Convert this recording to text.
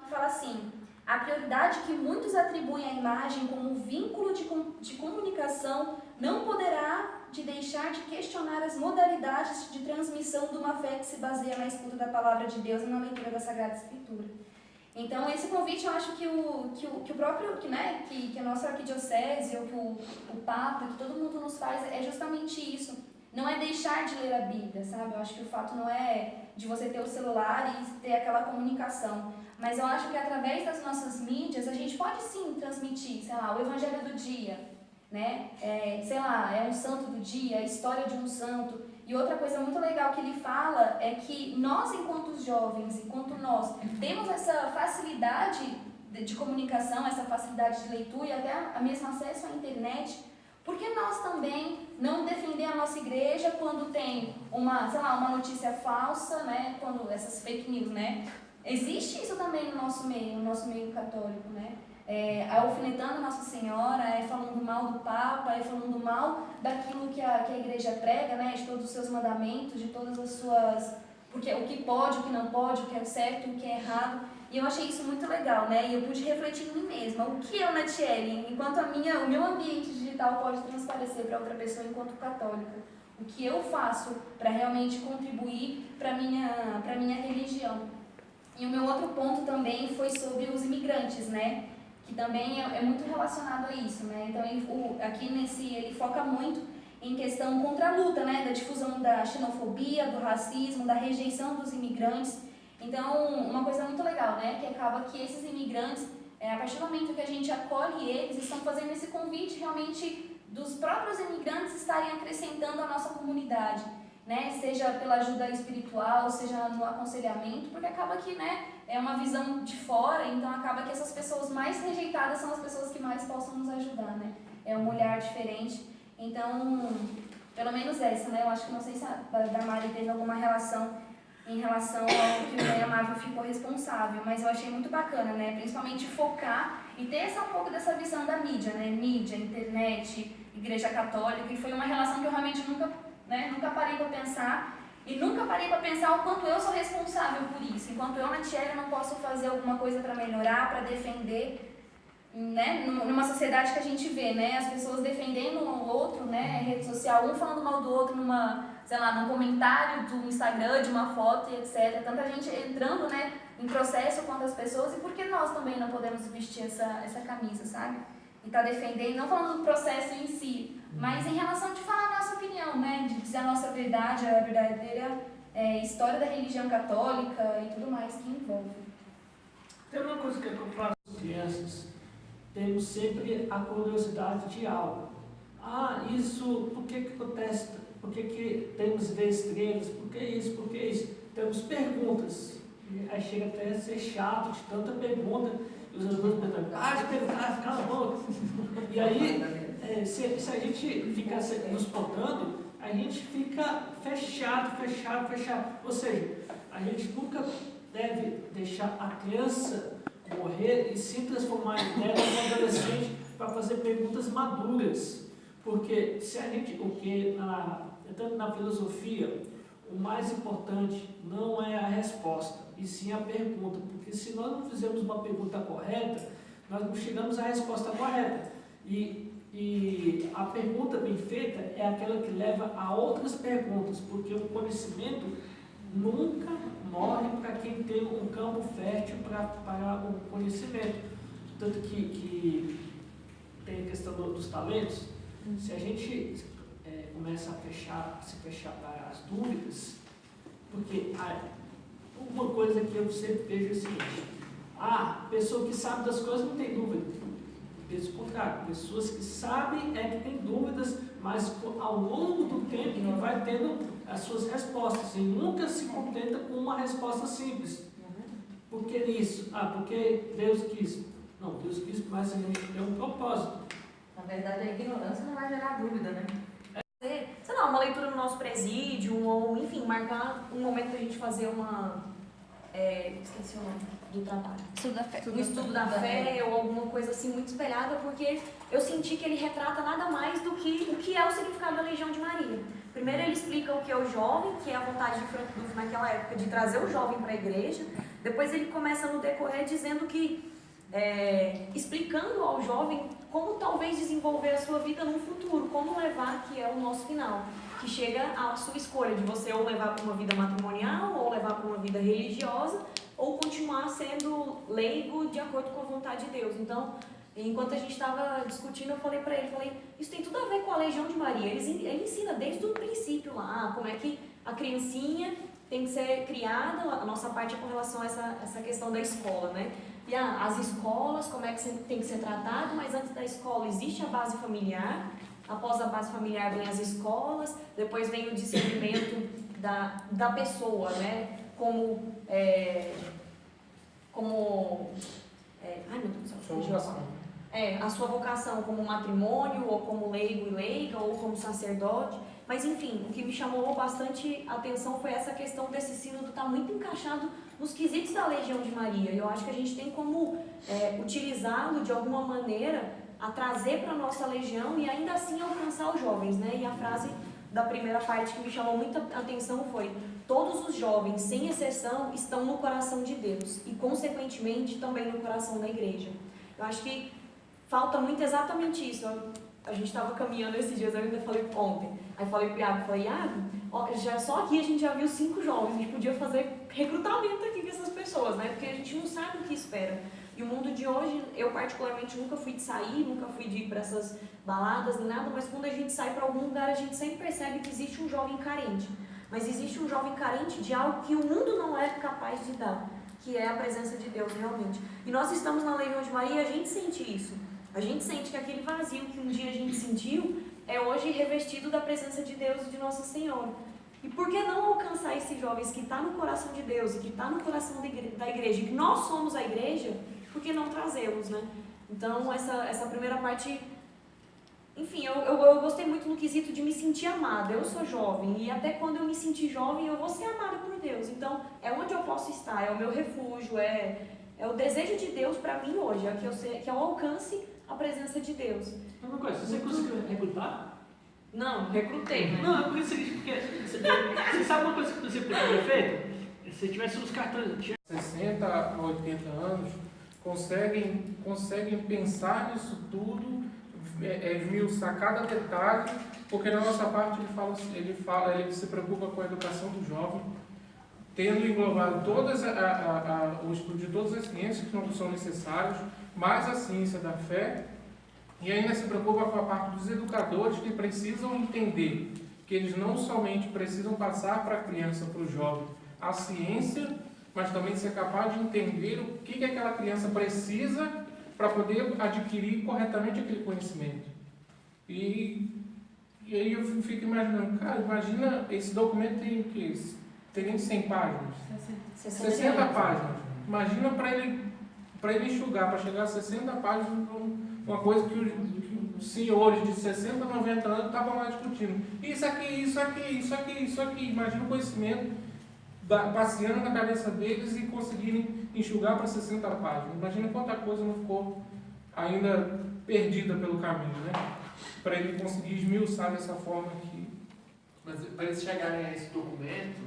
fala assim: a prioridade que muitos atribuem à imagem como vínculo de comunicação não poderá de deixar de questionar as modalidades de transmissão de uma fé que se baseia na escuta da palavra de Deus e na leitura da Sagrada Escritura. Então, esse convite eu acho que o próprio, que a nossa arquidiocese, ou que o Papa, que todo mundo nos faz, é justamente isso. Não é deixar de ler a Bíblia, sabe? Eu acho que o fato não é de você ter o celular e ter aquela comunicação. Mas eu acho que através das nossas mídias, a gente pode sim transmitir, sei lá, o Evangelho do dia, né? Sei lá, é um santo do dia, a história de um santo. E outra coisa muito legal que ele fala é que nós, enquanto jovens, enquanto nós temos essa facilidade de comunicação, essa facilidade de leitura e até mesmo acesso à internet, por que nós também não defender a nossa igreja quando tem uma notícia falsa, né? Quando essas fake news, né? Existe isso também no nosso meio católico, né? Alfinetando Nossa Senhora, falando mal do Papa, falando mal daquilo que a igreja prega, né? De todos os seus mandamentos, de todas as suas... Porque o que pode, o que não pode, o que é certo, o que é errado. E eu achei isso muito legal, né? E eu pude refletir em mim mesma. O que eu, Natiele, enquanto o meu ambiente digital pode transparecer para outra pessoa enquanto católica? O que eu faço para realmente contribuir para a minha religião? E o meu outro ponto também foi sobre os imigrantes, né? Que também é muito relacionado a isso, né? Então, ele foca muito em questão contra a luta, né? Da difusão da xenofobia, do racismo, da rejeição dos imigrantes. Então, uma coisa muito legal, né? Que acaba que esses imigrantes, a partir do momento que a gente acolhe eles, estão fazendo esse convite realmente dos próprios imigrantes estarem acrescentando a nossa comunidade, né? Seja pela ajuda espiritual, seja no aconselhamento, porque acaba que, né, é uma visão de fora, então acaba que essas pessoas mais rejeitadas são as pessoas que mais possam nos ajudar, né? É um olhar diferente. Então, pelo menos essa, né? Eu acho que não sei se a Damari teve alguma relação em relação ao que o Bem Amável ficou responsável, mas eu achei muito bacana, né? Principalmente focar e ter um pouco dessa visão da mídia, né? Mídia, internet, igreja católica, e foi uma relação que eu realmente nunca parei para pensar, e nunca parei para pensar o quanto eu sou responsável por isso. Enquanto eu, Natiele, não posso fazer alguma coisa para melhorar, para defender, né? Numa sociedade que a gente vê, né? As pessoas defendendo um ao outro, né? Rede social, um falando mal do outro num comentário do Instagram, de uma foto e etc. Tanta gente entrando, né, em processo contra as pessoas, e por que nós também não podemos vestir essa camisa, sabe? E tá defendendo, não falando do processo em si, mas em relação de falar a nossa opinião, né? De dizer a nossa verdade, a verdadeira história da religião católica e tudo mais que envolve. Tem uma coisa que eu falo com as crianças, temos sempre a curiosidade de algo. Isso, por que acontece? Por que temos ver estrelas? Por que isso? Por que isso? Temos perguntas. E aí chega até a ser chato de tanta pergunta. E os alunos perguntam, de perguntar, cala a boca. E aí, se a gente fica nos podando, a gente fica fechado. Ou seja, a gente nunca deve deixar a criança morrer e se transformar nela em adolescente para fazer perguntas maduras. Porque se a gente, tanto na filosofia, o mais importante não é a resposta, e sim a pergunta. Porque se nós não fizermos uma pergunta correta, nós não chegamos à resposta correta. E a pergunta bem feita é aquela que leva a outras perguntas, porque o conhecimento nunca morre para quem tem um campo fértil para o conhecimento. Tanto que tem a questão dos talentos. Se a gente começa a se fechar para as dúvidas, porque uma coisa que eu sempre vejo é o seguinte: a pessoa que sabe das coisas não tem dúvida. Pelo contrário, pessoas que sabem que tem dúvidas, mas ao longo do tempo ele vai tendo as suas respostas e nunca se contenta com uma resposta simples. Por que isso? Porque Deus quis. Não, Deus quis, mas a gente tem um propósito. Na verdade, a ignorância não vai gerar dúvida, né? Sei lá, uma leitura no nosso presídio, ou enfim, marcar um momento pra gente fazer esqueci o nome do trabalho. Estudo da fé. Um estudo da fé ou alguma coisa assim muito espelhada, porque eu senti que ele retrata nada mais do que o que é o significado da Legião de Maria. Primeiro ele explica o que é o jovem, que é a vontade de Frank Duff naquela época de trazer o jovem para a igreja. Depois ele começa no decorrer dizendo que, explicando ao jovem como talvez desenvolver a sua vida no futuro, como levar, que é o nosso final, que chega à sua escolha de você ou levar para uma vida matrimonial, ou levar para uma vida religiosa, ou continuar sendo leigo de acordo com a vontade de Deus. Então, enquanto a gente estava discutindo, eu falei para ele, isso tem tudo a ver com a Legião de Maria. Ele ensina desde o princípio lá, como é que a criancinha tem que ser criada, a nossa parte é com relação a essa questão da escola, né? E as escolas, como é que tem que ser tratado, mas antes da escola existe a base familiar, após a base familiar vem as escolas, depois vem o discernimento da pessoa, né? Ai meu Deus do céu, fugiu a palavra. A sua vocação como matrimônio, ou como leigo e leiga, ou como sacerdote. Mas enfim, o que me chamou bastante atenção foi essa questão desse sínodo estar muito encaixado nos quesitos da Legião de Maria. E eu acho que a gente tem como utilizá-lo de alguma maneira a trazer para a nossa legião e ainda assim alcançar os jovens, né? E a frase da primeira parte que me chamou muita atenção foi: todos os jovens, sem exceção, estão no coração de Deus e, consequentemente, também no coração da igreja. Eu acho que falta muito exatamente isso. A gente estava caminhando esses dias, eu ainda falei ontem. Aí falei pro Iago, só aqui a gente já viu 5 jovens, a gente podia fazer recrutamento aqui com essas pessoas, né? Porque a gente não sabe o que espera. E o mundo de hoje, eu particularmente nunca fui de sair, nunca fui de ir para essas baladas nem nada, mas quando a gente sai para algum lugar, a gente sempre percebe que existe um jovem carente. Mas existe um jovem carente de algo que o mundo não é capaz de dar, que é a presença de Deus realmente. E nós estamos na Legião de Maria e a gente sente isso. A gente sente que aquele vazio que um dia a gente sentiu é hoje revestido da presença de Deus e de Nossa Senhora. E por que não alcançar esses jovens que estão no coração de Deus e que estão no coração da igreja, e que nós somos a igreja, por que não trazê-los, né? Então, essa primeira parte, enfim, eu gostei muito no quesito de me sentir amada. Eu sou jovem e até quando eu me sentir jovem, eu vou ser amada por Deus. Então, é onde eu posso estar, é o meu refúgio, é o desejo de Deus para mim hoje, que eu alcance a presença de Deus. Uma coisa, você conseguiu recrutar? Não, recrutei, né? Não, é por isso porque você sabe uma coisa que você poderia ter feito? Se tivesse uns cartões... 60 a 80 anos, conseguem pensar nisso tudo, esmiuçar cada detalhe, porque na nossa parte ele se preocupa com a educação do jovem, tendo englobado o estudo de todas as ciências que não são necessárias, mais a ciência da fé, e ainda se preocupa com a parte dos educadores que precisam entender que eles não somente precisam passar para a criança, para o jovem, a ciência, mas também ser capaz de entender o que aquela criança precisa para poder adquirir corretamente aquele conhecimento. E aí eu fico imaginando, cara, imagina esse documento tem 100 páginas, 60 páginas. Imagina para ele enxugar, para chegar a 60 páginas, uma coisa que os senhores de 60, 90 anos estavam lá discutindo. Isso aqui. Imagina o conhecimento passeando na cabeça deles e conseguirem enxugar para 60 páginas. Imagina quanta coisa não ficou ainda perdida pelo caminho, né? Para ele conseguir esmiuçar dessa forma aqui. Mas para eles chegarem a esse documento,